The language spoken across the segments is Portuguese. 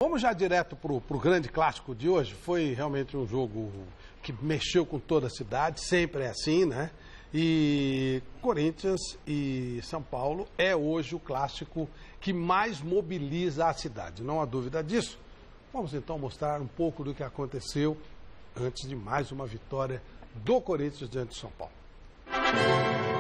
Vamos já direto para o grande clássico de hoje. Foi realmente um jogo que mexeu com toda a cidade, sempre é assim, né? E Corinthians e São Paulo é hoje o clássico que mais mobiliza a cidade, não há dúvida disso. Vamos então mostrar um pouco do que aconteceu antes de mais uma vitória do Corinthians diante de São Paulo.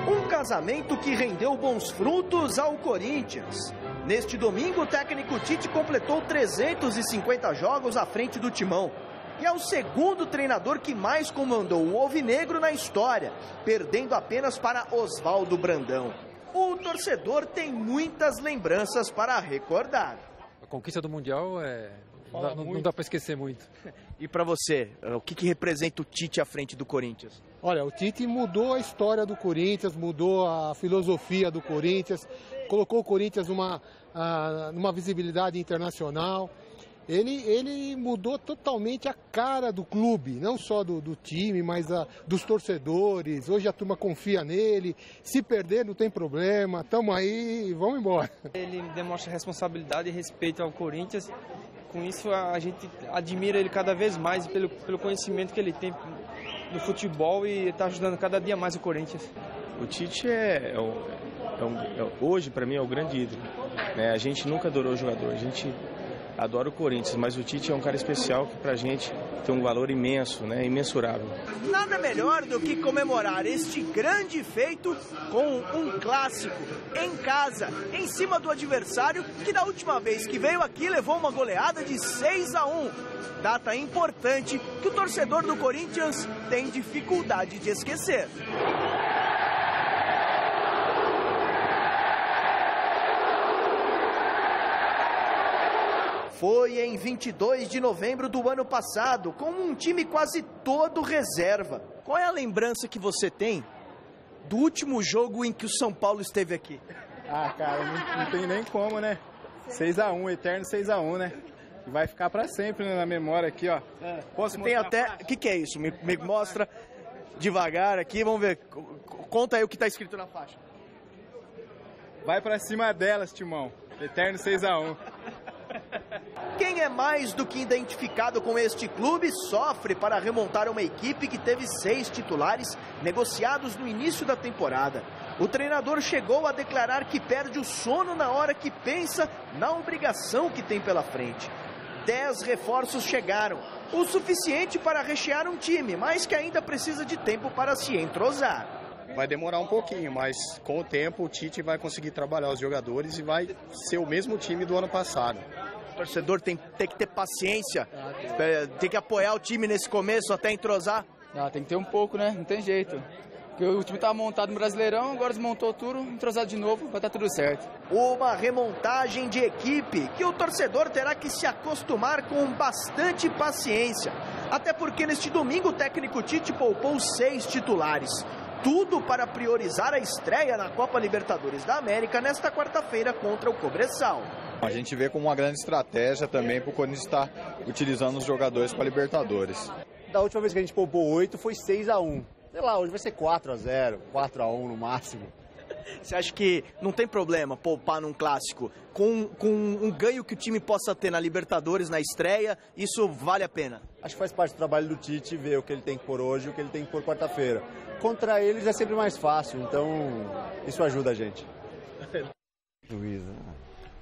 Um casamento que rendeu bons frutos ao Corinthians. Neste domingo, o técnico Tite completou 350 jogos à frente do Timão. E é o segundo treinador que mais comandou o Alvinegro na história, perdendo apenas para Oswaldo Brandão. O torcedor tem muitas lembranças para recordar. A conquista do Mundial não dá para esquecer muito. E para você, o que representa o Tite à frente do Corinthians? Olha, o Tite mudou a história do Corinthians, mudou a filosofia do Corinthians, colocou o Corinthians numa visibilidade internacional. Ele mudou totalmente a cara do clube, não só do time, mas dos torcedores. Hoje a turma confia nele, se perder não tem problema, estamos aí e vamos embora. Ele demonstra responsabilidade e respeito ao Corinthians. Com isso a gente admira ele cada vez mais pelo conhecimento que ele tem no futebol e está ajudando cada dia mais o Corinthians. O Tite hoje para mim é o grande ídolo, né? A gente nunca adorou o jogador, a gente adora o Corinthians, mas o Tite é um cara especial que pra gente tem um valor imenso, né? Imensurável. Nada melhor do que comemorar este grande feito com um clássico, em casa, em cima do adversário, que da última vez que veio aqui levou uma goleada de 6-1. Data importante que o torcedor do Corinthians tem dificuldade de esquecer. Foi em 22 de novembro do ano passado, com um time quase todo reserva. Qual é a lembrança que você tem do último jogo em que o São Paulo esteve aqui? Ah, cara, não tem nem como, né? 6-1, eterno 6-1, né? E vai ficar pra sempre, né, na memória aqui, ó. Posso tem até... O que é isso? Me mostra devagar aqui, vamos ver. Conta aí o que tá escrito na faixa. Vai pra cima delas, Timão. Eterno 6-1. Quem é mais do que identificado com este clube sofre para remontar uma equipe que teve 6 titulares negociados no início da temporada. O treinador chegou a declarar que perde o sono na hora que pensa na obrigação que tem pela frente. 10 reforços chegaram, o suficiente para rechear um time, mas que ainda precisa de tempo para se entrosar. Vai demorar um pouquinho, mas com o tempo o Tite vai conseguir trabalhar os jogadores e vai ser o mesmo time do ano passado. O torcedor tem que ter paciência, tem que apoiar o time nesse começo até entrosar. Tem que ter um pouco, né? Não tem jeito. Porque o time estava montado no Brasileirão, agora desmontou tudo, entrosado de novo, vai estar tudo certo. Uma remontagem de equipe que o torcedor terá que se acostumar com bastante paciência. Até porque neste domingo o técnico Tite poupou 6 titulares. Tudo para priorizar a estreia na Copa Libertadores da América nesta quarta-feira contra o Cobressal. A gente vê como uma grande estratégia também para o Corinthians estar utilizando os jogadores para Libertadores. Da última vez que a gente poupou 8 foi 6-1. Sei lá, hoje vai ser 4-0, 4-1 no máximo. Você acha que não tem problema poupar num clássico? Com um ganho que o time possa ter na Libertadores, na estreia, isso vale a pena? Acho que faz parte do trabalho do Tite ver o que ele tem que pôr hoje e o que ele tem que pôr quarta-feira. Contra eles é sempre mais fácil, então isso ajuda a gente.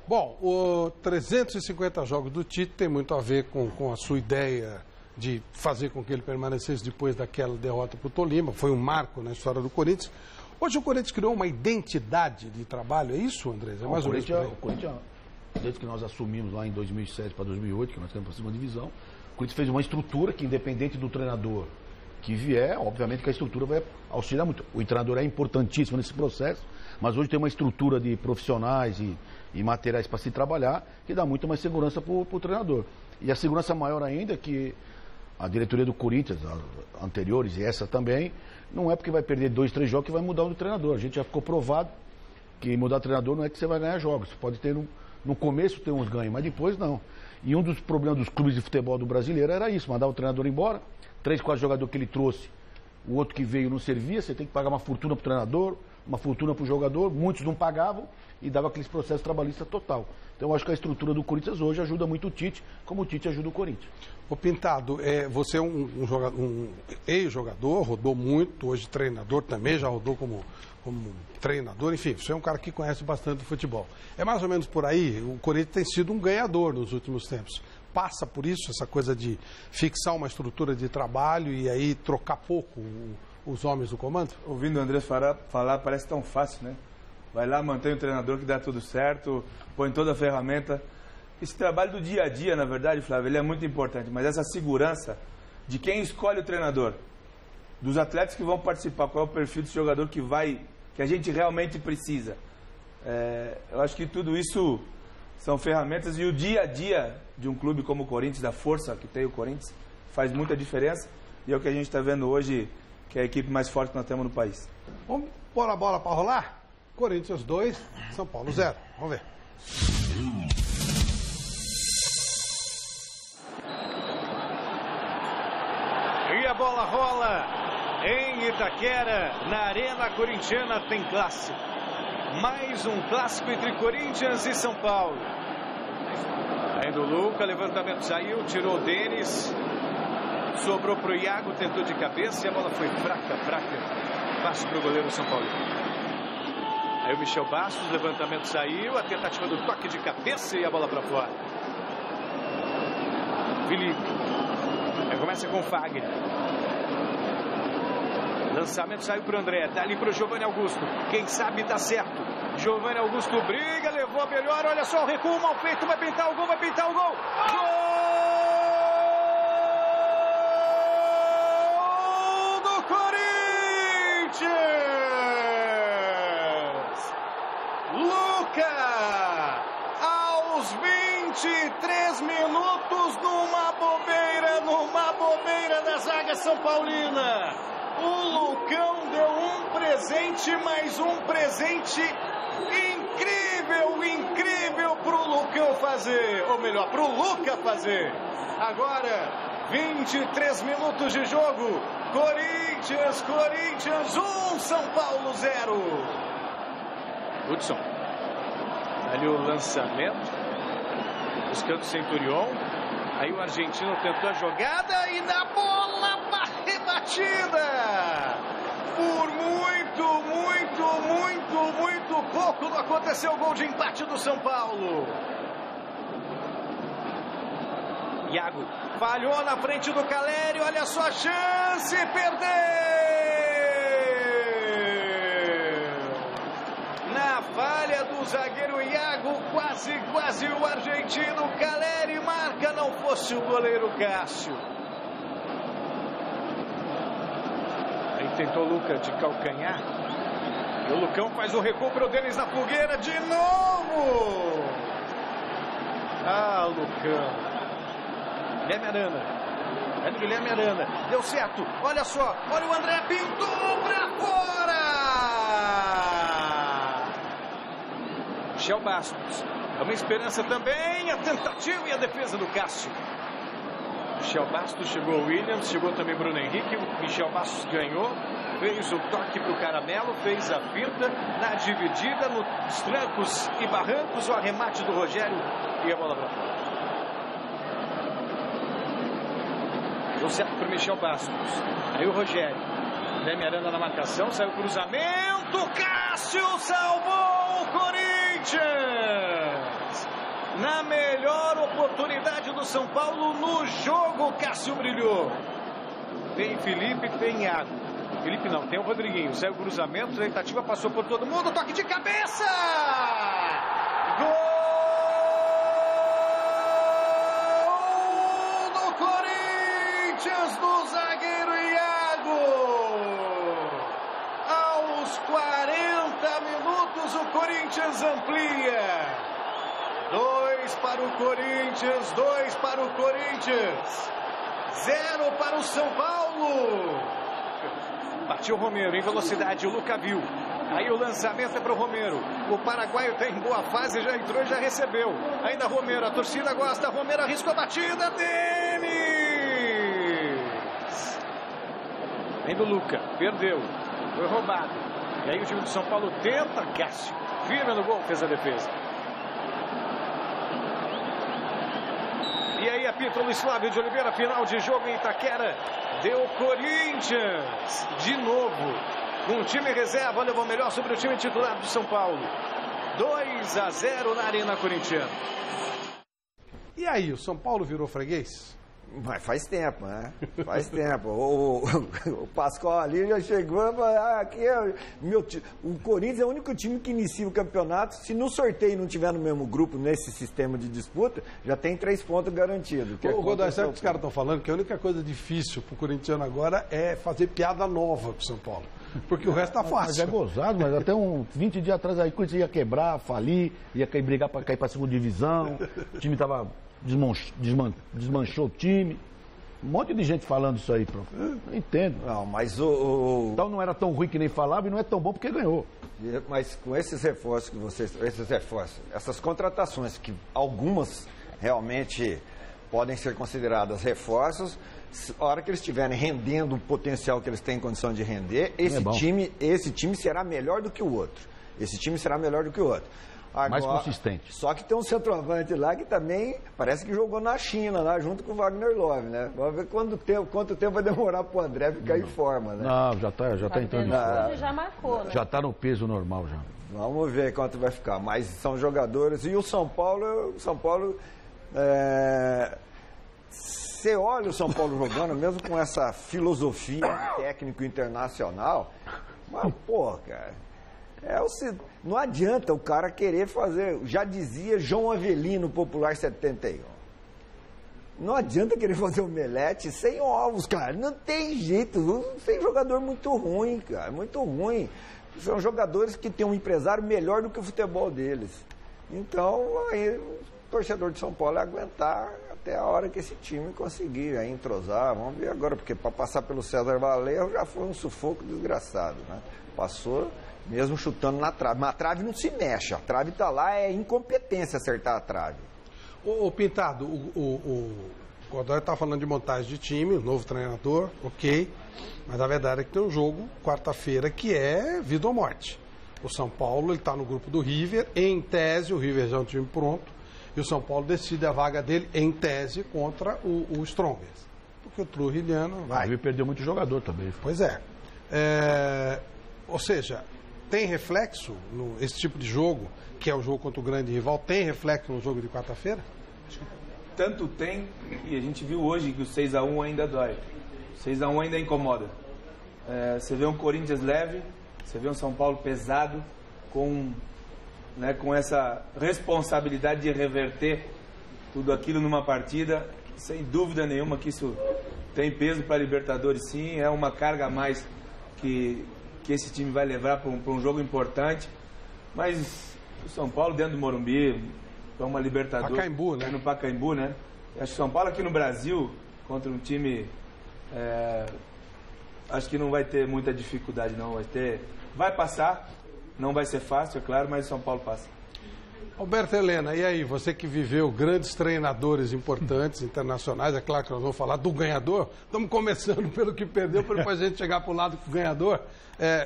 Bom, o 350 jogos do Tite tem muito a ver com a sua ideia de fazer com que ele permanecesse depois daquela derrota para o Tolima. Foi um marco na história do Corinthians. Hoje o Corinthians criou uma identidade de trabalho, é isso, Andrés? É mais ou menos. O Corinthians, desde que nós assumimos lá em 2007 para 2008, que nós temos para a segunda divisão, o Corinthians fez uma estrutura que, independente do treinador que vier, obviamente que a estrutura vai auxiliar muito. O treinador é importantíssimo nesse processo, mas hoje tem uma estrutura de profissionais e materiais para se trabalhar que dá muito mais segurança para o treinador. E a segurança maior ainda é que a diretoria do Corinthians, anteriores e essa também, não é porque vai perder 2, 3 jogos que vai mudar o treinador. A gente já ficou provado que mudar o treinador não é que você vai ganhar jogos. Você pode ter, no começo ter uns ganhos, mas depois não. E um dos problemas dos clubes de futebol do brasileiro era isso, mandar o treinador embora, 3, 4 jogadores que ele trouxe, o outro que veio não servia, você tem que pagar uma fortuna para o treinador, uma fortuna para o jogador, muitos não pagavam e dava aqueles processos trabalhistas total. Então eu acho que a estrutura do Corinthians hoje ajuda muito o Tite, como o Tite ajuda o Corinthians. Ô Pintado, você é um ex-jogador, rodou muito, hoje treinador também, já rodou como treinador, enfim, você é um cara que conhece bastante o futebol. É mais ou menos por aí, o Corinthians tem sido um ganhador nos últimos tempos. Passa por isso, essa coisa de fixar uma estrutura de trabalho e aí trocar pouco os homens do comando? Ouvindo o André falar, parece tão fácil, né? Vai lá, mantém o treinador que dá tudo certo, põe toda a ferramenta. Esse trabalho do dia a dia, na verdade, Flávio, ele é muito importante, mas essa segurança de quem escolhe o treinador, dos atletas que vão participar, qual é o perfil desse jogador que a gente realmente precisa. Eu acho que tudo isso são ferramentas e o dia a dia de um clube como o Corinthians, da força que tem o Corinthians, faz muita diferença e é o que a gente está vendo hoje, que é a equipe mais forte que nós temos no país. Vamos pôr a bola para rolar? Corinthians 2, São Paulo 0. Vamos ver. E a bola rola em Itaquera, na Arena Corintiana tem clássico. Mais um clássico entre Corinthians e São Paulo. Ainda o Luca, levantamento saiu, tirou o Denis. Sobrou para o Iago, tentou de cabeça e a bola foi fraca. Passe para o goleiro São Paulo. Aí o Michel Bastos, levantamento saiu, a tentativa do toque de cabeça e a bola para fora. Felipe. Aí começa com o Fagner. Lançamento saiu para o André, dali para o Giovanni Augusto. Quem sabe dá certo. Giovanni Augusto briga, levou a melhor. Olha só o recuo mal feito, vai pintar o gol, Gol do Corinthians! Luca, aos 23 minutos, numa bobeira da zaga São Paulina. O Lucão deu um presente, mais um presente incrível pro Lucão fazer, ou melhor, pro Luca fazer. Agora, 23 minutos de jogo, Corinthians 1, São Paulo 0. Hudson, ali o lançamento, buscando o Centurion, aí o argentino tentou a jogada e na bola rebatida. Por muito pouco não aconteceu o gol de empate do São Paulo. Iago falhou na frente do Caleri, olha só a chance, perdeu. Na falha do zagueiro Iago, quase o argentino Caleri marca, não fosse o goleiro Cássio. Aí tentou o Luca de calcanhar. E o Lucão faz o recuo para o Denis na fogueira de novo. Ah, Lucão. Guilherme Arana. Deu certo. Olha só. Olha o André. Pintou para fora. Michel Bastos. É uma esperança também. A tentativa e a defesa do Cássio. Michel Bastos, chegou o Williams, chegou também Bruno Henrique. Michel Bastos ganhou. Fez o toque para o Caramelo, fez a finta na dividida, nos trancos e barrancos, o arremate do Rogério e a bola para fora. Deu certo para o Michel Bastos. Aí o Rogério. Guilherme Arana na marcação, saiu o cruzamento. Cássio salvou o Corinthians. Na melhor oportunidade do São Paulo no jogo, Cássio brilhou. Tem Felipe, tem Iago. Felipe não, tem o Rodriguinho. Saiu o cruzamento, a tentativa passou por todo mundo. Toque de cabeça! Gol do Corinthians, do zagueiro Iago. Aos 40 minutos, o Corinthians amplia. 2 para o Corinthians, 2 para o Corinthians. 0 para o São Paulo. Partiu o Romero em velocidade, o Luca viu. Aí o lançamento é para o Romero. O paraguaio está em boa fase, já entrou e já recebeu. Ainda Romero, a torcida gosta. Romero arrisca a batida. Denis! Ainda o Luca, perdeu. Foi roubado. E aí o time de São Paulo tenta, Cássio, firme no gol, fez a defesa. E aí apita o Luiz Flávio de Oliveira, final de jogo em Itaquera. Deu Corinthians, de novo, com o time reserva, levou melhor sobre o time titular do São Paulo. 2-0 na Arena Corintiana. E aí, o São Paulo virou freguês? Mas faz tempo, né? Faz tempo. O Pascoal ali já chegou e falou, aqui é meu time. O Corinthians é o único time que inicia o campeonato. Se no sorteio não tiver no mesmo grupo, nesse sistema de disputa, já tem 3 pontos garantidos. O Godoy, sabe o que os caras estão falando? Que a única coisa difícil pro corintiano agora é fazer piada nova pro São Paulo. Porque o resto tá fácil. Mas é gozado, mas até 20 dias atrás aí o Corinthians ia quebrar, falir, ia brigar para cair para a segunda divisão. O time tava desmanchou o time. Um monte de gente falando isso aí, prof. Eu entendo. Não, mas Então não era tão ruim que nem falava e não é tão bom porque ganhou. Mas com esses reforços que vocês... essas contratações, que algumas realmente podem ser consideradas reforços, a hora que eles estiverem rendendo o potencial que eles têm condição de render, esse time será melhor do que o outro. Esse time será melhor do que o outro. Agora, mais consistente. Só que tem um centroavante lá que também parece que jogou na China, lá junto com o Wagner Love, né? Vamos ver quanto tempo vai demorar pro André ficar em forma, né? Não, já tá entrando em forma. Já marcou, né? Já tá no peso normal já. Vamos ver quanto vai ficar. Mas são jogadores. E o São Paulo você olha o São Paulo jogando, mesmo com essa filosofia técnico internacional, mas, pô, cara, não adianta o cara querer fazer, já dizia João Avelino, Popular 71. Não adianta querer fazer omelete sem ovos, cara. Não tem jeito. Tem jogador muito ruim, cara. Muito ruim. São jogadores que têm um empresário melhor do que o futebol deles. Então, aí, o torcedor de São Paulo é aguentar até a hora que esse time conseguir aí entrosar. Vamos ver agora, porque para passar pelo César Valerro já foi um sufoco desgraçado, né? Passou mesmo chutando na trave. Mas a trave não se mexe. A trave está lá, é incompetência acertar a trave. Ô Pintado, o Godoy está falando de montagem de time, novo treinador, ok. Mas a verdade é que tem um jogo, quarta-feira, que é vida ou morte. O São Paulo está no grupo do River. Em tese, o River já é um time pronto. E o São Paulo decide a vaga dele, em tese, contra o Strongest. Porque o Trujilliano vai. O River perdeu muito jogador também. Pois é. Ou seja, tem reflexo esse tipo de jogo, que é o jogo contra o grande rival, tem reflexo no jogo de quarta-feira? Tanto tem, e a gente viu hoje que o 6-1 ainda dói. O 6-1 ainda incomoda. Você vê um Corinthians leve, você vê um São Paulo pesado, com essa responsabilidade de reverter tudo aquilo numa partida. Sem dúvida nenhuma que isso tem peso para a Libertadores, sim. É uma carga a mais que esse time vai levar para um jogo importante. Mas o São Paulo dentro do Morumbi, é uma Libertadores. Pacaembu, né? No Pacaembu, né? Acho que o São Paulo aqui no Brasil, contra um time... acho que não vai ter muita dificuldade, não. Vai passar, não vai ser fácil, é claro, mas o São Paulo passa. Alberto Helena, e aí, você que viveu grandes treinadores importantes, internacionais, é claro que nós vamos falar do ganhador, estamos começando pelo que perdeu, para depois a gente chegar para o lado do ganhador.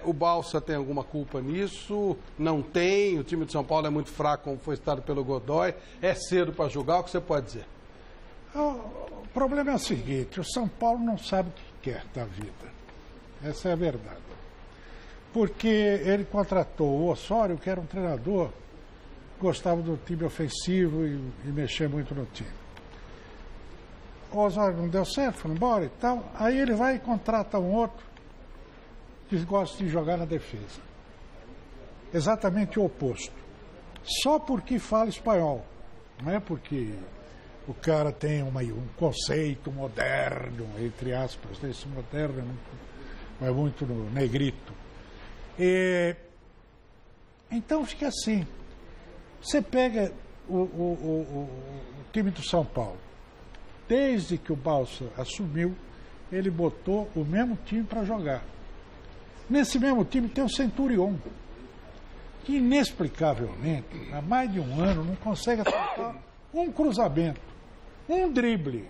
O Balsa tem alguma culpa nisso? Não tem? O time de São Paulo é muito fraco, como foi citado pelo Godoy, é cedo para julgar, o que você pode dizer? O problema é o seguinte, o São Paulo não sabe o que quer da vida, essa é a verdade. Porque ele contratou o Osório, que era um treinador, gostava do time ofensivo e mexer muito no time. O Osório não deu certo, foi embora e tal. Aí ele vai e contrata um outro que gosta de jogar na defesa. Exatamente o oposto. Só porque fala espanhol. Não é porque o cara tem um conceito moderno, entre aspas. Esse moderno é muito no negrito. Então fica assim. Você pega o time do São Paulo. Desde que o Balsa assumiu, ele botou o mesmo time para jogar. Nesse mesmo time tem o Centurion, que inexplicavelmente, há mais de um ano, não consegue acertar um cruzamento, um drible.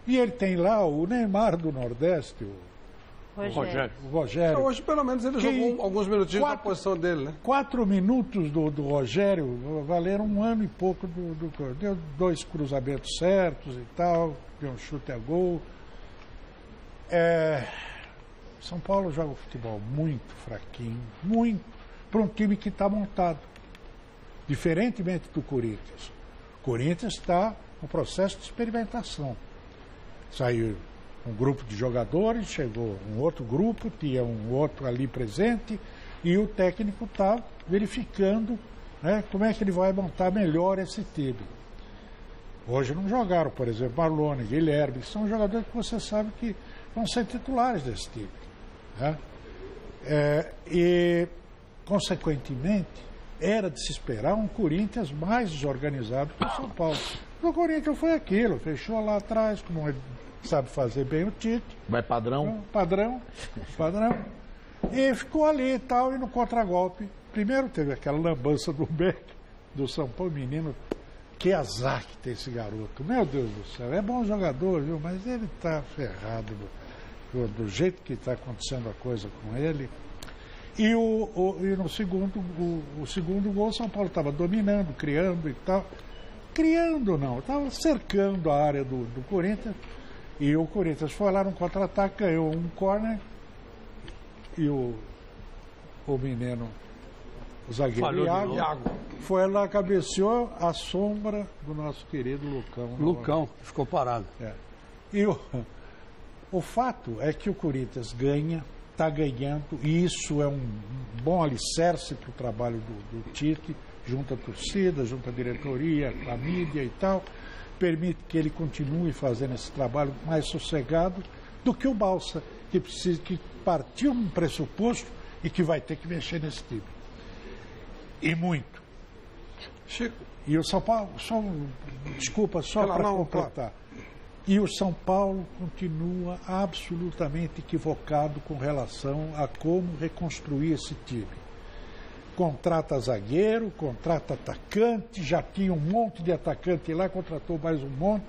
E ele tem lá o Neymar do Nordeste, O Rogério. Hoje, pelo menos, ele jogou alguns minutinhos na posição dele, né? 4 minutos do Rogério valeram 1 ano e pouco deu 2 cruzamentos certos e tal, deu um chute a gol. São Paulo joga um futebol muito fraquinho, muito, para um time que está montado. Diferentemente do Corinthians. O Corinthians está no processo de experimentação. Saiu um grupo de jogadores, chegou um outro grupo, tinha um outro ali presente, e o técnico está verificando, né, como é que ele vai montar melhor esse time. Hoje não jogaram, por exemplo, Marlone, Guilherme, que são jogadores que você sabe que vão ser titulares desse time. Né? E, consequentemente, era de se esperar um Corinthians mais desorganizado que o São Paulo. O Corinthians foi aquilo, fechou lá atrás, como ele sabe fazer bem o Tite. Vai padrão. Padrão. E ficou ali e tal, e no contragolpe. Primeiro teve aquela lambança do Beck, do São Paulo, menino. Que azar que tem esse garoto. Meu Deus do céu, é bom jogador, viu? Mas ele está ferrado do jeito que está acontecendo a coisa com ele. E no segundo gol, o São Paulo estava dominando, criando e tal. Criando não, estava cercando a área do Corinthians. E o Corinthians foi lá no contra-ataque, ganhou um córner. E o menino, o zagueiro Iago, foi lá, cabeceou a sombra do nosso querido Lucão. Lucão, ficou parado. E o fato é que o Corinthians ganha, está ganhando, e isso é um bom alicerce para o trabalho do Tite, junto à torcida, junto à diretoria, à mídia e tal, permite que ele continue fazendo esse trabalho mais sossegado do que o Balsa, que partiu um pressuposto e que vai ter que mexer nesse time. E muito. Chico. E o São Paulo, só para completar. E o São Paulo continua absolutamente equivocado com relação a como reconstruir esse time. Contrata zagueiro, contrata atacante, já tinha um monte de atacante lá, contratou mais um monte,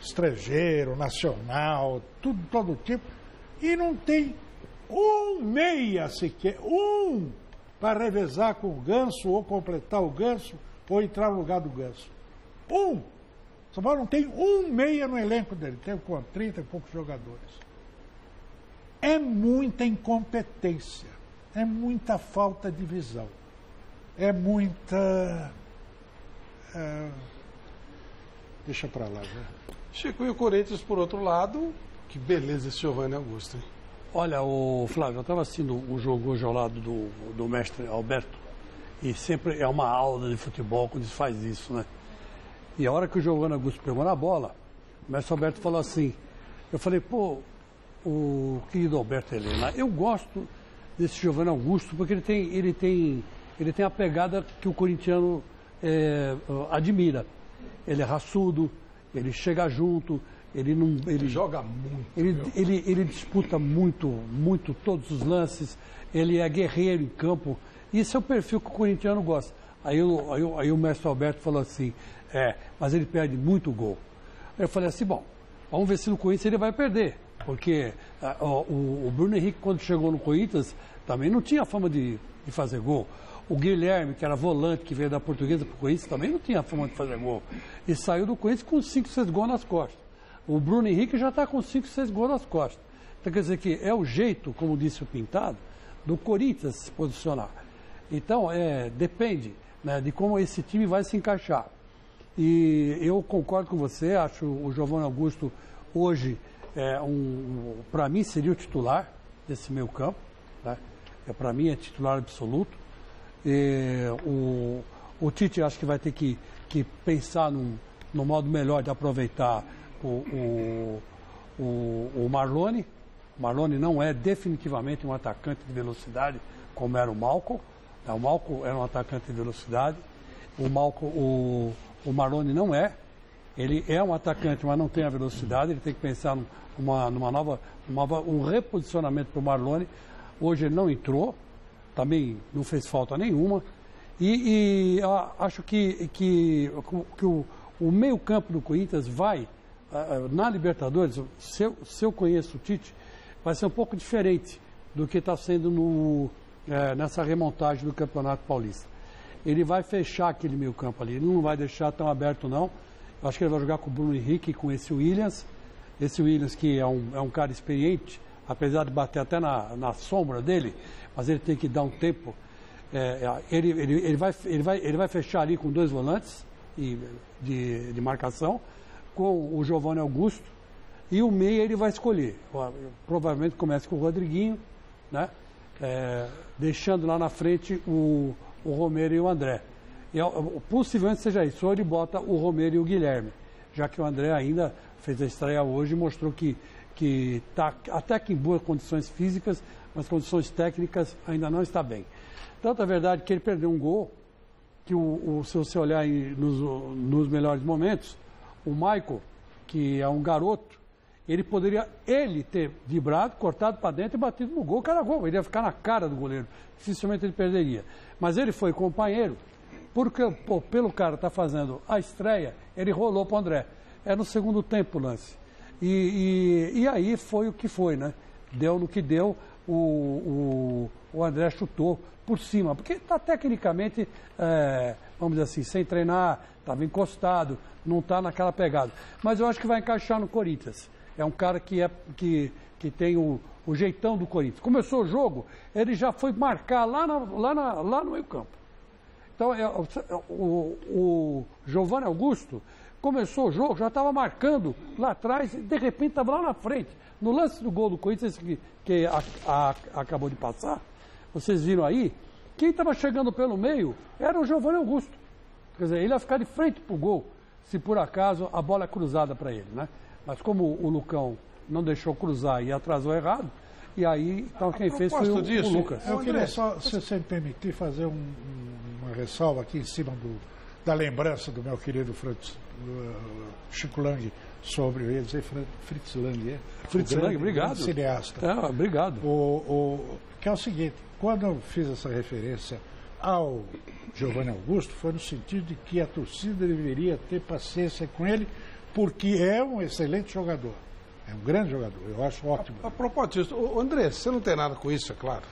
estrangeiro, nacional, todo tipo, e não tem um meia sequer, para revezar com o Ganso, ou completar o Ganso, ou entrar no lugar do Ganso. São Paulo não tem um meia no elenco dele, tem com 30 e poucos jogadores. É muita incompetência, é muita falta de visão, é muita... deixa pra lá, né? Chico, e o Corinthians, por outro lado, que beleza esse Giovanni Augusto, hein? Olha, Flávio, eu estava assistindo um jogo hoje ao lado do mestre Alberto, e sempre é uma aula de futebol quando ele faz isso, né? E a hora que o Giovanni Augusto pegou na bola, o mestre Alberto falou assim, eu falei, o querido Alberto Helena, eu gosto desse Giovanni Augusto porque ele tem a pegada que o corintiano admira. Ele é raçudo, ele chega junto, ele joga muito. Ele disputa muito todos os lances, ele é guerreiro em campo. Isso é o perfil que o corintiano gosta. Aí o mestre Alberto falou assim, mas ele perde muito gol. Aí eu falei assim, bom, vamos ver se no Corinthians ele vai perder. Porque o Bruno Henrique, quando chegou no Corinthians, também não tinha fama de fazer gol. O Guilherme, que era volante, que veio da Portuguesa para o Corinthians, também não tinha fama de fazer gol. E saiu do Corinthians com 5, 6 gols nas costas. O Bruno Henrique já está com 5, 6 gols nas costas. Então, quer dizer que é o jeito, como disse o Pintado, do Corinthians se posicionar. Então, depende, né, de como esse time vai se encaixar. E eu concordo com você, acho o Giovanni Augusto hoje, para mim, seria o titular desse meio campo. Né? Para mim, é titular absoluto. O Tite acho que vai ter que pensar no modo melhor de aproveitar o Marlone. O Marlone não é definitivamente um atacante de velocidade como era o Malcom. O Malcom era um atacante de velocidade. O Marlone não é. Ele é um atacante, mas não tem a velocidade. Ele tem que pensar um reposicionamento para o Marlone. Hoje ele não entrou, também não fez falta nenhuma. E acho que o meio-campo do Corinthians vai, na Libertadores, se eu conheço o Tite, vai ser um pouco diferente do que está sendo nessa remontagem do Campeonato Paulista. Ele vai fechar aquele meio campo ali, ele não vai deixar tão aberto não. Eu acho que ele vai jogar com o Bruno Henrique e com esse Williams. Esse Williams que é um cara experiente, apesar de bater até na sombra dele, mas ele tem que dar um tempo. Ele vai fechar ali com 2 volantes de marcação, com o Giovanni Augusto, e o meia ele vai escolher. Provavelmente começa com o Rodriguinho, né? Deixando lá na frente o Romero e o André. Possivelmente seja isso, ou ele bota o Romero e o Guilherme, já que o André ainda fez a estreia hoje e mostrou que está até que em boas condições físicas, mas condições técnicas ainda não está bem. Tanto é verdade que ele perdeu um gol, que se você olhar nos melhores momentos, o Michael, que é um garoto, ele poderia ter vibrado, cortado para dentro e batido no gol, que era gol, ele ia ficar na cara do goleiro, dificilmente ele perderia. Mas ele foi companheiro, porque pelo cara estar fazendo a estreia, ele rolou para o André. É no segundo tempo o lance. E aí foi o que foi, né? Deu no que deu, o André chutou por cima, porque está tecnicamente, vamos dizer assim, sem treinar, estava encostado, não está naquela pegada. Mas eu acho que vai encaixar no Corinthians. É um cara que tem o jeitão do Corinthians. Começou o jogo, ele já foi marcar lá no meio campo. Então, o Giovanni Augusto começou o jogo, já estava marcando lá atrás e de repente estava lá na frente. No lance do gol do Corinthians que acabou de passar, vocês viram aí, quem estava chegando pelo meio era o Giovanni Augusto. Quer dizer, ele ia ficar de frente para o gol, se por acaso a bola é cruzada para ele, né? Mas como o Lucão não deixou cruzar e atrasou errado, e aí então quem fez foi o Lucas. Eu queria só, se você me permitir, fazer uma ressalva aqui em cima da lembrança do meu querido Chico Lang sobre, eu ia dizer Fritz Lang, Fritz Lang, obrigado. Cineasta. Obrigado. Que é o seguinte, quando eu fiz essa referência ao Giovanni Augusto, foi no sentido de que a torcida deveria ter paciência com ele, porque é um excelente jogador. É um grande jogador, eu acho ótimo. A propósito disso, André, você não tem nada com isso, é claro,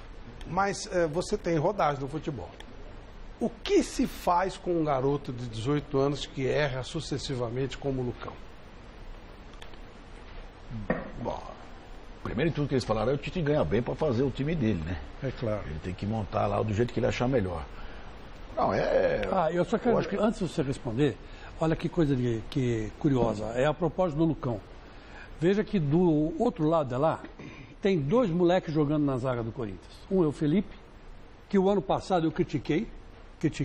mas você tem rodagem no futebol. O que se faz com um garoto de 18 anos que erra sucessivamente como o Lucão? Bom, primeiro de tudo que eles falaram é o Tite ganha bem para fazer o time dele, né? É claro. Ele tem que montar lá do jeito que ele achar melhor. Não, eu só quero, antes de você responder, olha que coisa curiosa, é a propósito do Lucão. Veja que do outro lado de lá, tem 2 moleques jogando na zaga do Corinthians. Um é o Felipe, que o ano passado eu critiquei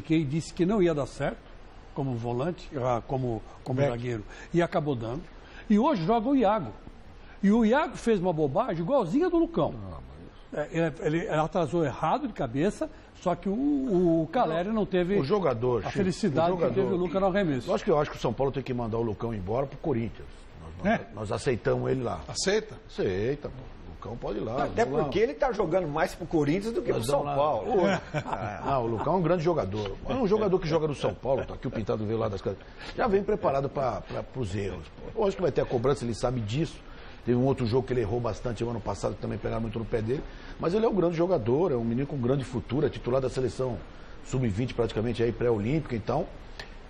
e disse que não ia dar certo como volante, como zagueiro, e acabou dando. E hoje joga o Iago. E o Iago fez uma bobagem igualzinha do Lucão. Ele atrasou errado de cabeça, só que o Caleri não teve a felicidade que teve o Lucas no arremesso. Eu acho que o São Paulo tem que mandar o Lucão embora pro Corinthians. Nós aceitamos ele lá. Aceita? Aceita, pô. O Lucão pode ir lá. Até porque ele está jogando mais pro Corinthians do que pro São Paulo. Não, o Lucão é um grande jogador. É um jogador que joga no São Paulo, tá aqui o Pintado veio lá das casas. Já vem preparado para os erros. Eu acho que vai ter a cobrança, ele sabe disso. Teve um outro jogo que ele errou bastante o ano passado, que também pegaram muito no pé dele. Mas ele é um grande jogador, é um menino com grande futuro, é titular da seleção sub-20 praticamente aí pré-olímpica, então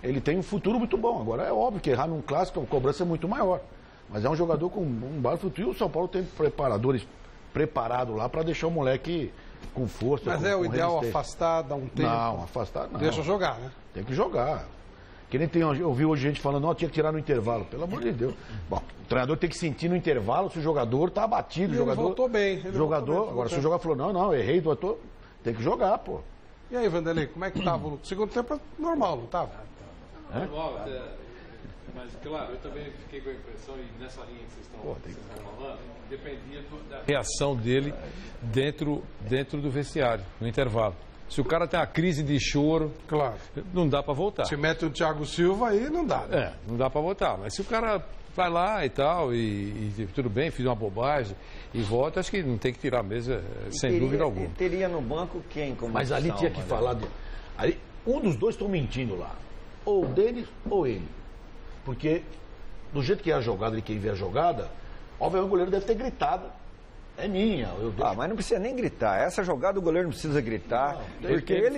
ele tem um futuro muito bom. Agora é óbvio que errar num clássico a cobrança é muito maior. Mas é um jogador com um baixo futuro e o São Paulo tem preparadores preparados lá para deixar o moleque com força. Mas o ideal afastar, dar um tempo? Não, afastar não. Deixa jogar, né? Tem que jogar. Que nem eu vi hoje gente falando, não, tinha que tirar no intervalo. Pelo amor de Deus. Bom, o treinador tem que sentir no intervalo se o jogador tá abatido. Ele voltou bem. Agora, se o jogador falou, não, errei, tem que jogar, pô. E aí, Vanderlei, como é que tava? O segundo tempo normal, não tava? Normal, mas claro, eu também fiquei com a impressão, e nessa linha que vocês estão falando, dependia da reação dele dentro do vestiário, no intervalo. Se o cara tem uma crise de choro, claro, não dá para voltar. Se mete o Thiago Silva aí, não dá, né? Não dá para voltar. Mas se o cara vai lá e tal, e tudo bem, fiz uma bobagem e volta, acho que não tem que tirar mesmo, sem dúvida alguma. Teria no banco quem? Mas ali tinha que falar... Ali, um dos dois estão mentindo lá. Ou deles ou ele. Porque, do jeito que é a jogada e quem vê a jogada, obviamente o goleiro deve ter gritado É minha. Mas não precisa nem gritar. Essa jogada o goleiro não precisa gritar. Porque ele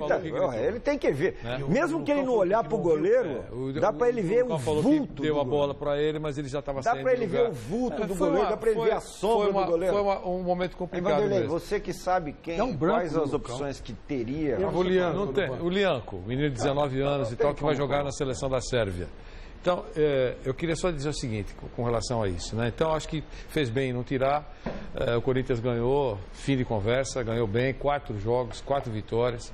tem que ver. Mesmo que ele não olhar pro goleiro, dá para ele ver o vulto. Deu a bola para ele, mas ele já estava saindo. Dá para ele ver o vulto do goleiro, dá para ele ver a sombra do goleiro. Foi um momento complicado mesmo. Você que sabe quais as opções que teria. O Lianco, menino de 19 anos e tal, que vai jogar na seleção da Sérvia. Então, eu queria só dizer o seguinte com relação a isso, né? Então, acho que fez bem em não tirar. O Corinthians ganhou, fim de conversa, ganhou bem, 4 jogos, 4 vitórias.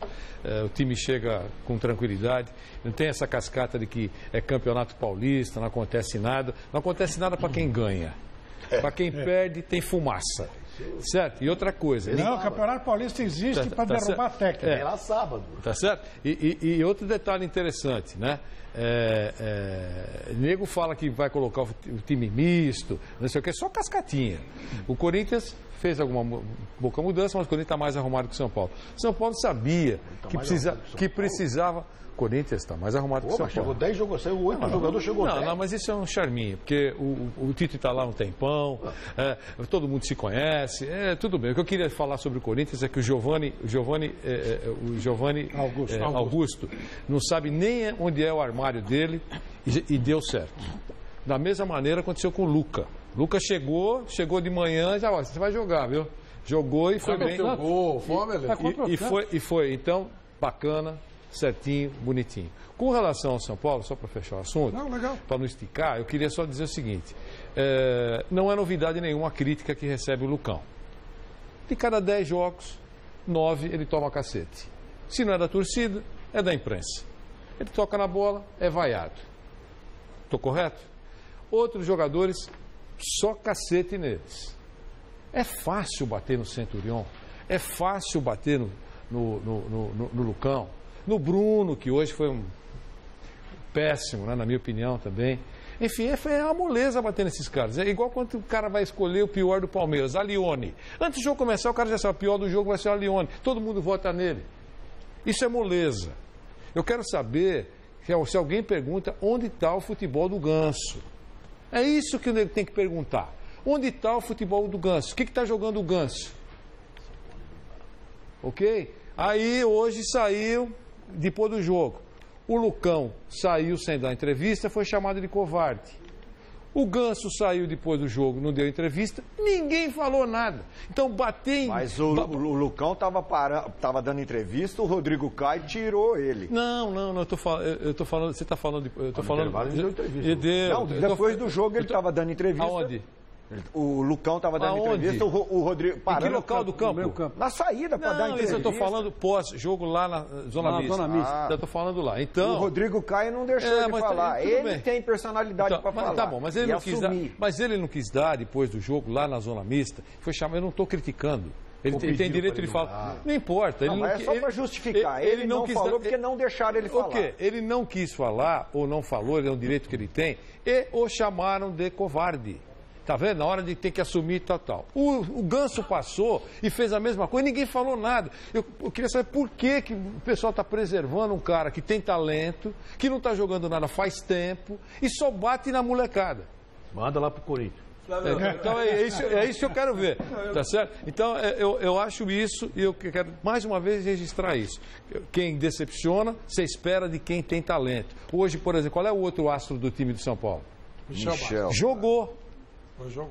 O time chega com tranquilidade. Não tem essa cascata de que é campeonato paulista, não acontece nada. Não acontece nada para quem ganha. Para quem perde, tem fumaça. Certo? E outra coisa. Não, o Campeonato Paulista existe para derrubar técnico. É lá sábado. Tá certo? E outro detalhe interessante, né? Nego fala que vai colocar o time misto, não sei o que, só cascatinha. O Corinthians fez alguma pouca mudança, mas o Corinthians está mais arrumado que o São Paulo. O São Paulo sabia que precisava. O Corinthians está mais arrumado que o São Paulo. Chegou 10 jogos, saiu 8 jogadores, chegou 10. Não, mas isso é um charminho, porque o Tite está lá há um tempão, todo mundo se conhece, tudo bem. O que eu queria falar sobre o Corinthians é que o Giovani Augusto não sabe nem onde é o armário dele e deu certo. Da mesma maneira aconteceu com o Luca. Luca chegou de manhã e já, você vai jogar, viu? Jogou e foi bem. E foi, então, bacana. Certinho, bonitinho. Com relação ao São Paulo, só para fechar o assunto, para não esticar, eu queria só dizer o seguinte: não é novidade nenhuma a crítica que recebe o Lucão. De cada 10 jogos, 9 ele toma cacete. Se não é da torcida, é da imprensa. Ele toca na bola, é vaiado. Estou correto? Outros jogadores, só cacete neles. É fácil bater no Centurion, é fácil bater no Lucão. No Bruno, que hoje foi um péssimo, né, na minha opinião também. Enfim, é uma moleza bater nesses caras. É igual quando o cara vai escolher o pior do Palmeiras, a Lione. Antes do jogo começar, o cara já sabe, o pior do jogo vai ser a Lione. Todo mundo vota nele. Isso é moleza. Eu quero saber se alguém pergunta onde está o futebol do Ganso. É isso que o nego tem que perguntar. Onde está o futebol do Ganso? O que está jogando o Ganso? Ok? Aí hoje saiu, depois do jogo, o Lucão saiu sem dar entrevista, foi chamado de covarde. O Ganso saiu depois do jogo, não deu entrevista, ninguém falou nada. Então bater em... Mas o Lucão estava dando entrevista, o Rodrigo Caio tirou ele. Não, eu tô falando, você está falando... Eu tô falando... Deu entrevista. Não, depois do jogo ele estava dando entrevista. Aonde? O Lucão estava dando entrevista, o Rodrigo parando. Em que local do campo? Na saída para dar entrevista. Isso eu estou falando pós-jogo lá na Zona Mista. Eu estou falando lá. Então, o Rodrigo Caio não deixou de falar. Ele tem personalidade para falar. Tá bom, mas ele não quis dar depois do jogo lá na Zona Mista. Foi chamado, eu não estou criticando. Ele tem direito de falar. Não importa. Mas é só para justificar. Ele não falou porque não deixaram ele falar. Ok, ele não quis falar ou não falou, ele é um direito que ele tem, e o chamaram de covarde. Tá vendo? Na hora de ter que assumir tal. O Ganso passou e fez a mesma coisa, ninguém falou nada. Eu queria saber por que o pessoal está preservando um cara que tem talento, que não está jogando nada faz tempo e só bate na molecada. Manda lá pro Corinthians. Então é isso que eu quero ver, tá certo? Então eu acho isso e eu quero mais uma vez registrar isso. Quem decepciona, você espera de quem tem talento. Hoje, por exemplo, qual é o outro astro do time do São Paulo? Michel.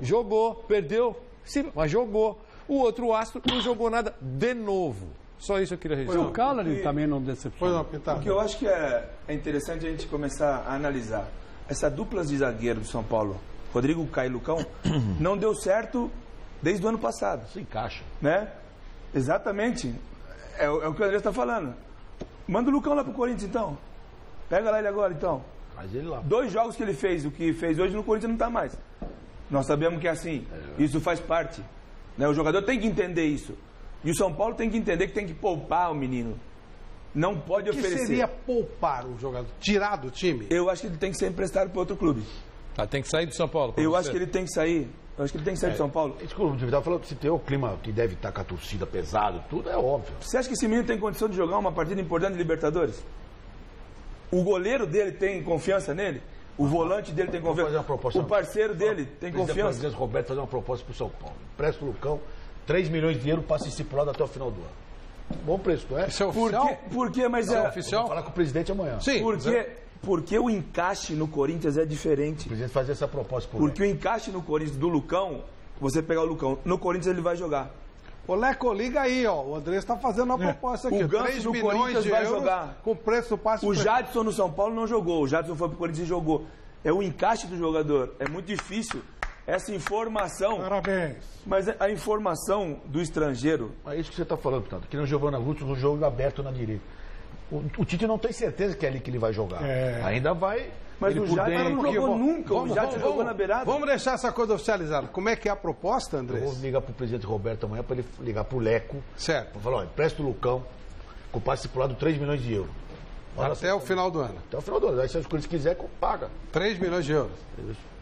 Jogou, perdeu, sim, mas jogou. O outro astro não jogou nada de novo. Só isso eu queria registrar. O Caleri também não decepcionou. O que eu acho que é interessante a gente começar a analisar. Essa dupla de zagueiro do São Paulo, Rodrigo Caio e Lucão, não deu certo desde o ano passado. Se encaixa. Né? Exatamente. É o que o André está falando. Manda o Lucão lá pro Corinthians, então. Pega lá ele agora, então. Traz ele lá. 2 jogos que ele fez, o que fez hoje no Corinthians não está mais. Nós sabemos que é assim. Isso faz parte. Né? O jogador tem que entender isso. E o São Paulo tem que entender que tem que poupar o menino. Não pode oferecer. O que seria poupar o jogador? Tirar do time? Eu acho que ele tem que ser emprestado para outro clube. Tem que sair do São Paulo. Eu acho que ele tem que sair. Eu acho que ele tem que sair do São Paulo. Desculpa, o Vidal falou que se tem o clima que deve estar com a torcida pesado, tudo é óbvio. Você acha que esse menino tem condição de jogar uma partida importante de Libertadores? O goleiro dele tem confiança nele? O volante dele tem confiança? O parceiro dele tem confiança? O Roberto fazer uma proposta para o São Paulo. Presta o Lucão, 3 milhões de euros passe estipulado até o final do ano. Bom preço, não é? Isso é oficial? Por quê? Mas é oficial? Vou falar com o presidente amanhã. Sim. Porque o encaixe no Corinthians é diferente. O presidente fazer essa proposta por Porque o encaixe no Corinthians do Lucão, você pegar o Lucão, no Corinthians ele vai jogar. Ô, Leco, liga aí, ó. O André está fazendo uma proposta aqui. O Ganso do Corinthians vai jogar. Com preço do passe. O Jadson no São Paulo não jogou. O Jadson foi pro Corinthians e jogou. É o encaixe do jogador. É muito difícil. Essa informação... Parabéns. Mas a informação do estrangeiro... É isso que você está falando, Tato. Que no Giovanna Lúcio, no jogo aberto na direita. O Tite não tem certeza que é ali que ele vai jogar. Ainda vai... Mas o Jadson não jogou nunca. O Jadson jogou na beirada. Vamos deixar essa coisa oficializada. Como é que é a proposta, André? Eu vou ligar pro presidente Roberto amanhã para ele ligar pro Leco. Certo. Vou falar, empresta o Lucão, com o passe estipulado 3 milhões de euros. Até o final do ano. Até o final do ano. Aí se os Corinthians quiser, paga. 3 milhões de euros. Isso.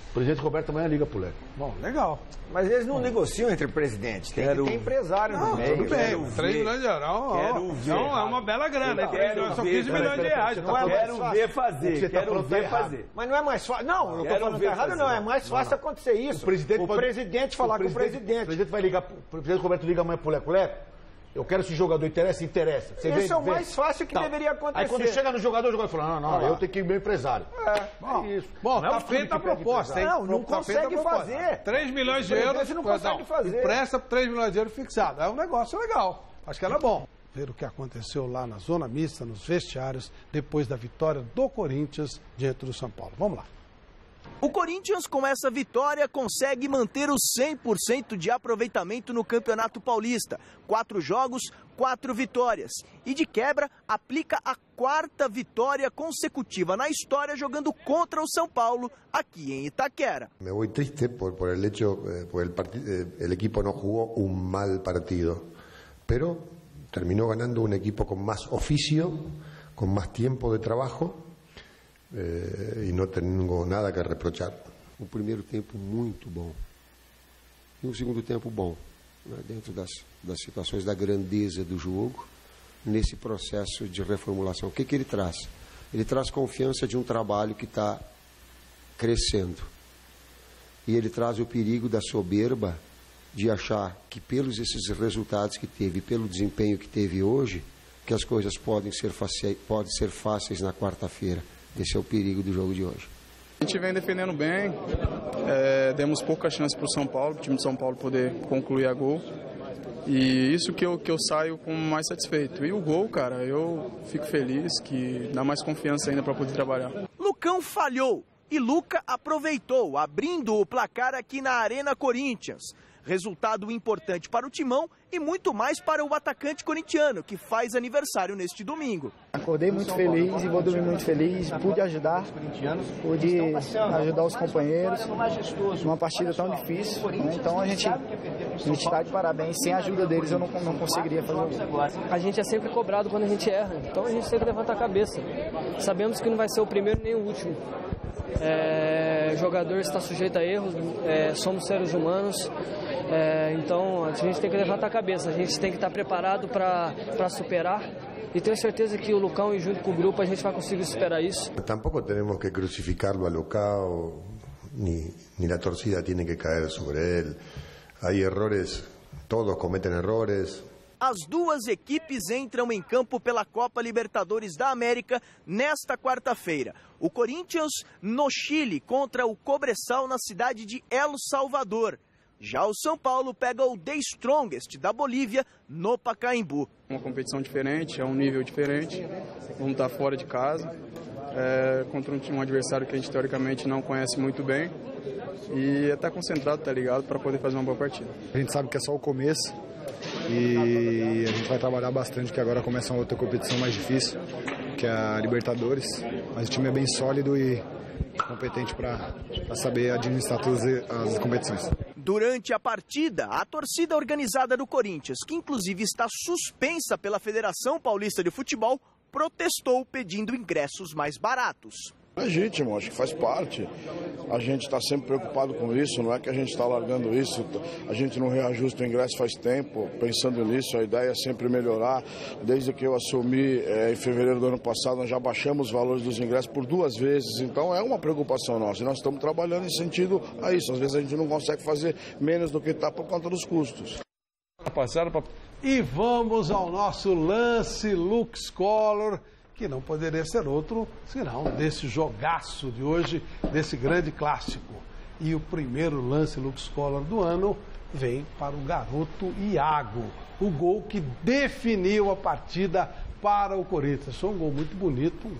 O presidente Roberto amanhã liga pro Leco. Bom, legal. Mas eles não negociam entre presidentes, tem que ter empresário no meio. Tudo bem, 3 milhões de euros. Quero ver. Não, é uma bela grana. São 15 milhões de reais. Quero ver fazer. Quero ver fazer. Mas não é mais fácil. Não, eu estou falando que é errado, não. É mais fácil acontecer isso. O presidente falar com o presidente. O presidente vai ligar, o presidente Roberto liga amanhã pro Leco. Leco, eu quero esse jogador, interessa? Interessa. Você isso é o mais fácil que deveria acontecer. Aí quando chega no jogador, o jogador fala, não, eu tenho que ir meu empresário. É isso. Bom, tá feita a proposta, hein? Não consegue fazer. 3 milhões de euros. Você não consegue fazer. Empresta 3 milhões de euros fixado. É um negócio legal. Acho que era bom. Ver o que aconteceu lá na zona mista, nos vestiários, depois da vitória do Corinthians diante do São Paulo. Vamos lá. O Corinthians, com essa vitória, consegue manter o 100% de aproveitamento no Campeonato Paulista. 4 jogos, 4 vitórias. E de quebra, aplica a 4ª vitória consecutiva na história jogando contra o São Paulo, aqui em Itaquera. Me voy triste por el hecho, el equipo no jugó un mal partido, pero terminó ganando un equipo con más oficio, con más tiempo de trabajo. E não tenho nada que reprochar. O primeiro tempo muito bom e o segundo tempo bom, né, dentro das situações da grandeza do jogo, nesse processo de reformulação. O que ele traz? Ele traz confiança de um trabalho que está crescendo e ele traz o perigo da soberba de achar que pelos esses resultados que teve, pelo desempenho que teve hoje, que as coisas podem ser fáceis na quarta-feira. Esse é o perigo do jogo de hoje. A gente vem defendendo bem, demos pouca chance para o São Paulo, o time de São Paulo poder concluir a gol. E isso que eu saio com mais satisfeito. E o gol, cara, eu fico feliz, que dá mais confiança ainda para poder trabalhar. Lucão falhou e Luca aproveitou, abrindo o placar aqui na Arena Corinthians. Resultado importante para o Timão e muito mais para o atacante corintiano, que faz aniversário neste domingo. Acordei muito feliz e vou dormir muito feliz. Pude ajudar os companheiros numa partida tão difícil, né? Então a gente está de parabéns. Sem a ajuda deles eu não conseguiria fazer isso. A gente é sempre cobrado quando a gente erra, então a gente sempre levanta a cabeça. Sabemos que não vai ser o primeiro nem o último. O jogador está sujeito a erros, somos seres humanos, então a gente tem que levantar a cabeça, a gente tem que estar preparado para superar e tenho certeza que o Lucão e junto com o grupo a gente vai conseguir superar isso. Tampouco temos que crucificarlo a Lucão, ni a torcida tem que cair sobre ele. Há erros, todos cometem erros. As duas equipes entram em campo pela Copa Libertadores da América nesta quarta-feira. O Corinthians no Chile contra o Cobresal na cidade de El Salvador. Já o São Paulo pega o The Strongest da Bolívia no Pacaembu. Uma competição diferente, é um nível diferente. Vamos estar fora de casa, contra um adversário que a gente teoricamente não conhece muito bem. E é estar concentrado, tá ligado, para poder fazer uma boa partida. A gente sabe que é só o começo. E a gente vai trabalhar bastante, que agora começa uma outra competição mais difícil, que é a Libertadores. Mas o time é bem sólido e competente para saber administrar todas as competições. Durante a partida, a torcida organizada do Corinthians, que inclusive está suspensa pela Federação Paulista de Futebol, protestou pedindo ingressos mais baratos. Legítimo, acho que faz parte. A gente está sempre preocupado com isso, não é que a gente está largando isso, a gente não reajusta o ingresso faz tempo, pensando nisso, a ideia é sempre melhorar. Desde que eu assumi em fevereiro do ano passado, nós já baixamos os valores dos ingressos por 2 vezes, então é uma preocupação nossa e nós estamos trabalhando em sentido a isso. Às vezes a gente não consegue fazer menos do que está por conta dos custos. E vamos ao nosso lance Lux Color, que não poderia ser outro senão desse jogaço de hoje, desse grande clássico. E o primeiro lance Lux Color do ano vem para o garoto Iago, o gol que definiu a partida para o Corinthians. Foi um gol muito bonito, um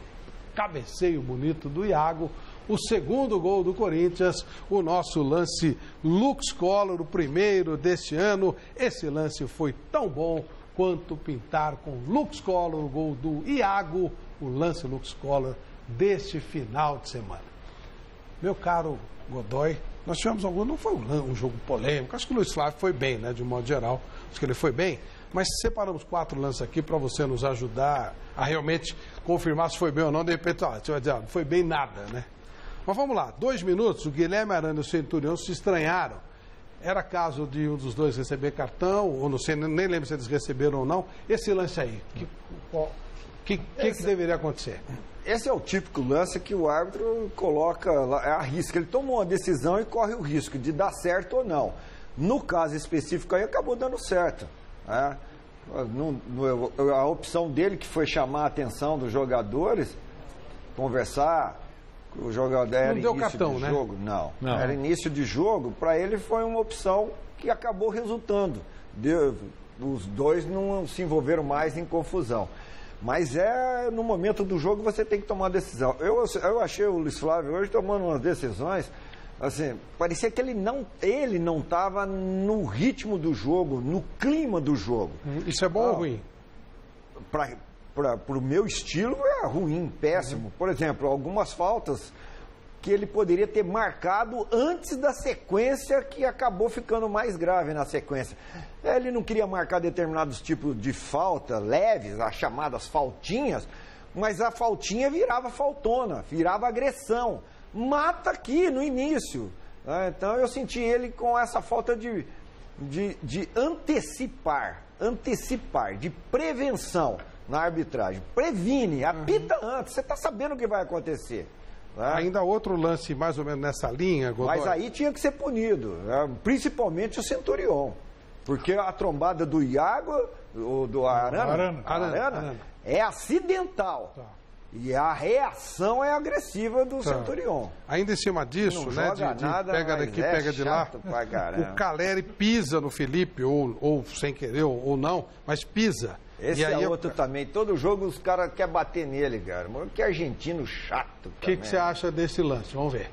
cabeceio bonito do Iago. O segundo gol do Corinthians, o nosso lance Lux Color, o primeiro deste ano. Esse lance foi tão bom quanto pintar com Lux Color, o gol do Iago, o lance Lux Color deste final de semana. Meu caro Godoy, nós tivemos não foi um jogo polêmico, acho que o Luiz Flávio foi bem, né, de um modo geral, acho que ele foi bem, mas separamos 4 lances aqui para você nos ajudar a realmente confirmar se foi bem ou não, de repente, você vai dizer, não foi bem nada, né? Mas vamos lá, 2 minutos, o Guilherme Arana e o Centurião se estranharam. Era caso de um dos dois receber cartão, ou não sei, nem lembro se eles receberam ou não. Esse lance aí, que deveria acontecer? Esse é o típico lance que o árbitro coloca, arrisca. Ele toma uma decisão e corre o risco de dar certo ou não. No caso específico aí, acabou dando certo. Né? A opção dele, que foi chamar a atenção dos jogadores, conversar. O jogador era não deu início cartão, de né? jogo? Não. Era início de jogo. Para ele foi uma opção que acabou resultando. Os dois não se envolveram mais em confusão. Mas no momento do jogo você tem que tomar uma decisão. Eu achei o Luiz Flávio hoje tomando umas decisões, assim, parecia que ele não estava no ritmo do jogo, no clima do jogo. Isso é bom ou ruim? Para o meu estilo é ruim, péssimo. Por exemplo, algumas faltas que ele poderia ter marcado antes da sequência, que acabou ficando mais grave na sequência. Ele não queria marcar determinados tipos de falta leves, as chamadas faltinhas, mas a faltinha virava faltona, virava agressão. Mata aqui no início. Então eu senti ele com essa falta de antecipar, de prevenção na arbitragem. Previne, apita antes, você está sabendo o que vai acontecer. Né? Ainda outro lance mais ou menos nessa linha, Godoy. Mas aí tinha que ser punido, né? Principalmente o Centurion. Porque a trombada do Iago, ou do Arana, é acidental. Tá. E a reação é agressiva do Centurion. Ainda em cima disso, não né? Joga nada, pega daqui, pega de lá. O Caleri pisa no Felipe, ou sem querer, ou não, mas pisa. Esse é outro também. Todo jogo os caras querem bater nele, cara. Mano, que argentino chato. O que você acha desse lance? Vamos ver.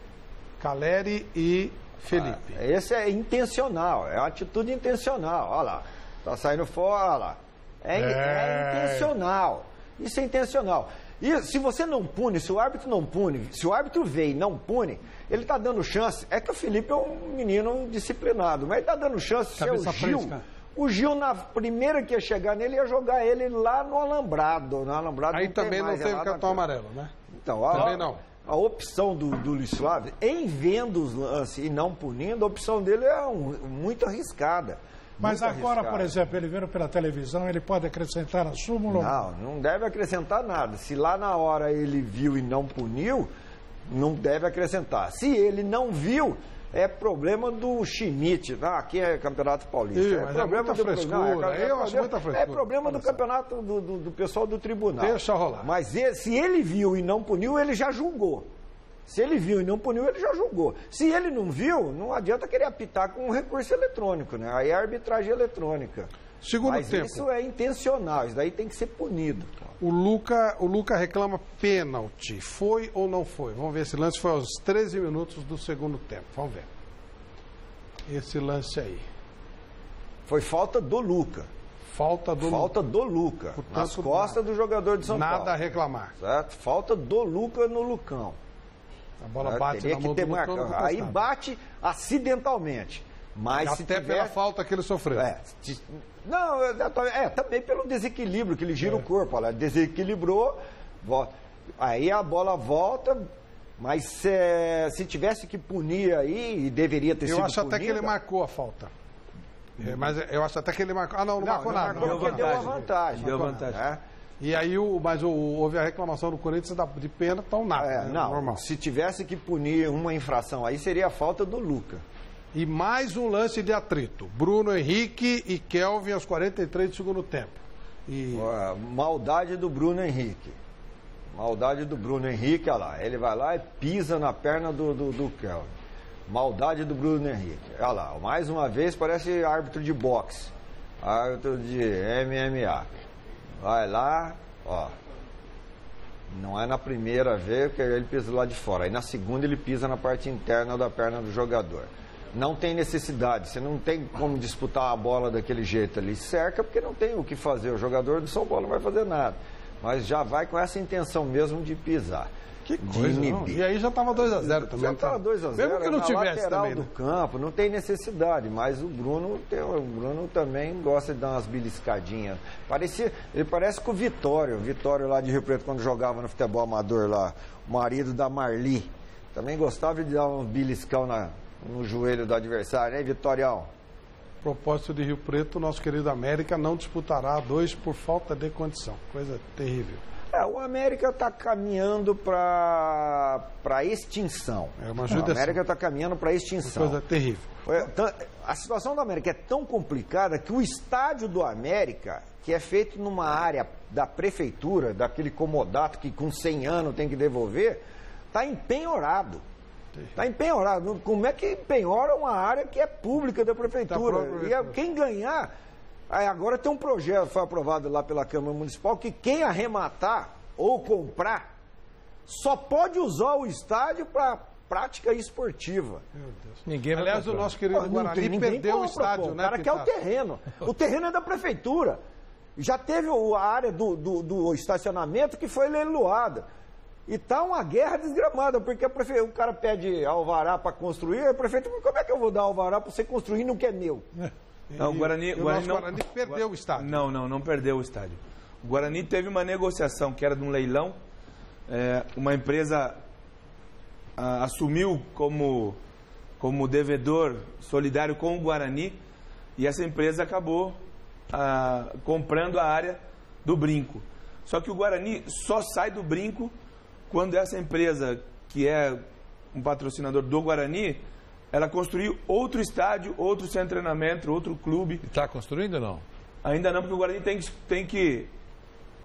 Caleri e Felipe. Esse é intencional, é uma atitude intencional. Olha lá. Tá saindo fora, olha lá. É intencional. Isso é intencional. E se você não pune, se o árbitro não pune, se o árbitro vê e não pune, ele está dando chance. É que o Felipe é um menino disciplinado, mas ele está dando chance. Se é o Gil. O Gil, na primeira que ia chegar nele, ia jogar ele lá no alambrado. Aí também não teve cartão amarelo, né? Então, também não. A opção do Luiz Flávio, em vendo os lances e não punindo, a opção dele é muito arriscada. Mas agora, por exemplo, ele vendo pela televisão, ele pode acrescentar na súmula? Não deve acrescentar nada. Se lá na hora ele viu e não puniu, não deve acrescentar. Se ele não viu, é problema do Schmidt. Aqui é Campeonato Paulista. É problema do frescura. Eu acho muita frescura. É problema do campeonato do pessoal do tribunal. Deixa rolar. Mas se ele viu e não puniu, ele já julgou. Se ele viu e não puniu, ele já julgou. Se ele não viu, não adianta querer apitar com um recurso eletrônico, né? Aí é arbitragem eletrônica. Segundo tempo. Isso é intencional, isso daí tem que ser punido. O Luca reclama pênalti. Foi ou não foi? Vamos ver, esse lance foi aos 13 minutos do segundo tempo. Vamos ver. Esse lance aí. Foi falta do Luca. Falta do Luca. Portanto, nas costas do jogador de São Paulo. Nada a reclamar. Certo? Falta do Luca no Lucão. A bola bate na mão do Lucão. Aí bate acidentalmente. Mas até pela falta que ele sofreu. Também pelo desequilíbrio, que ele gira o corpo. Ela desequilibrou, volta. Aí a bola volta, Mas se tivesse que punir aí, e deveria ter sido Eu acho punido, até que ele marcou a falta. Mas eu acho até que ele marcou. Ah, não marcou nada. Porque deu a vantagem. Deu vantagem. Né? E aí, houve a reclamação do Corinthians de pênalti, então nada. Não, normal. se tivesse que punir uma infração aí, seria a falta do Luca. E mais um lance de atrito. Bruno Henrique e Kelvin aos 43 do segundo tempo. Maldade do Bruno Henrique. Maldade do Bruno Henrique, olha lá. Ele vai lá e pisa na perna do Kelvin. Maldade do Bruno Henrique. Olha lá, mais uma vez parece árbitro de boxe. Árbitro de MMA. Vai lá, ó. Não é na primeira vez que ele pisa lá de fora. Aí na segunda ele pisa na parte interna da perna do jogador. Não tem necessidade, você não tem como disputar a bola daquele jeito ali. Cerca porque não tem o que fazer. O jogador do São Paulo não vai fazer nada. Mas já vai com essa intenção mesmo de pisar. Que coisa, não. E aí já estava 2-0 também. Já estava 2-0. Mesmo que não tivesse lateral também, né? do campo, não tem necessidade. Mas o Bruno também gosta de dar umas beliscadinhas. Ele parece com o Vitório. O Vitório lá de Rio Preto, quando jogava no futebol amador lá. O marido da Marli. Também gostava de dar um beliscão no joelho do adversário, né, Vitorião? Propósito de Rio Preto, nosso querido América não disputará a 2 por falta de condição. Coisa terrível. O América está caminhando para extinção. O América está caminhando para extinção. Coisa terrível. A situação do América é tão complicada que o estádio do América, que é feito numa área da prefeitura, daquele comodato que com 100 anos tem que devolver, está empenhorado. Está empenhorado. Como é que empenhora uma área que é pública da prefeitura? E quem ganhar... Agora tem um projeto, foi aprovado lá pela Câmara Municipal, que quem arrematar ou comprar só pode usar o estádio para prática esportiva. Meu Deus. Aliás, o nosso querido Guarani perdeu o estádio, né? O cara quer o terreno. O terreno é da prefeitura. Já teve a área do estacionamento que foi leiloada. E está uma guerra desgramada, porque o cara pede alvará para construir, a prefeitura, como é que eu vou dar alvará para você construir no que é meu? Não, o Guarani perdeu o estádio. Não perdeu o estádio. O Guarani teve uma negociação que era de um leilão. Uma empresa assumiu como devedor solidário com o Guarani e essa empresa acabou comprando a área do Brinco. Só que o Guarani só sai do Brinco quando essa empresa, que é um patrocinador do Guarani, ela construiu outro estádio, outro centro de treinamento, outro clube. Está construindo ou não? Ainda não, porque o Guarani tem que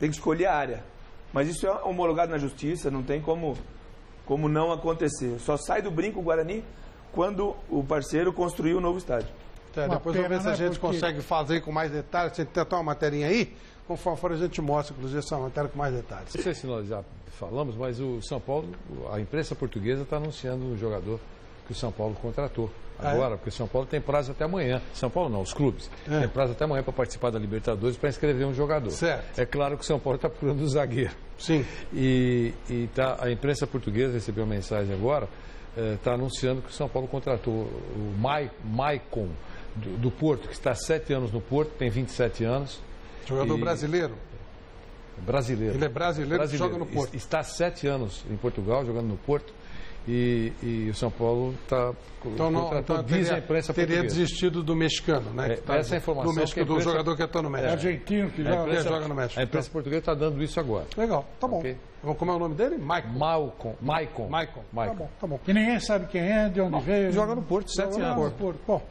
escolher a área. Mas isso é homologado na justiça, não tem como não acontecer. Só sai do Brinco o Guarani quando o parceiro construiu o novo estádio. Depois vamos ver se a gente consegue fazer com mais detalhes. Você tem uma materinha aí? Conforme for, a gente mostra, inclusive, essa matéria com mais detalhes. Não sei se nós já falamos, mas o São Paulo, a imprensa portuguesa está anunciando um jogador que o São Paulo contratou agora, porque o São Paulo tem prazo até amanhã. São Paulo não, os clubes. Tem prazo até amanhã para participar da Libertadores para inscrever um jogador. Certo. É claro que o São Paulo está procurando um zagueiro. Sim. A imprensa portuguesa recebeu uma mensagem agora, está anunciando que o São Paulo contratou o Maicon do Porto, que está há 7 anos no Porto, tem 27 anos. Jogador brasileiro? Brasileiro. Ele é brasileiro que joga no Porto. Está há 7 anos em Portugal, jogando no Porto. E o São Paulo está diz a imprensa teria portuguesa. Desistido do mexicano, né? Essa informação do México, do jogador que está no México. Argentino que joga no México. A imprensa portuguesa está dando isso agora. Legal, tá bom. Okay. Como é o nome dele? Maicon. Tá bom. Que ninguém sabe quem é, de onde veio. Joga no Porto, 7 anos. Bom,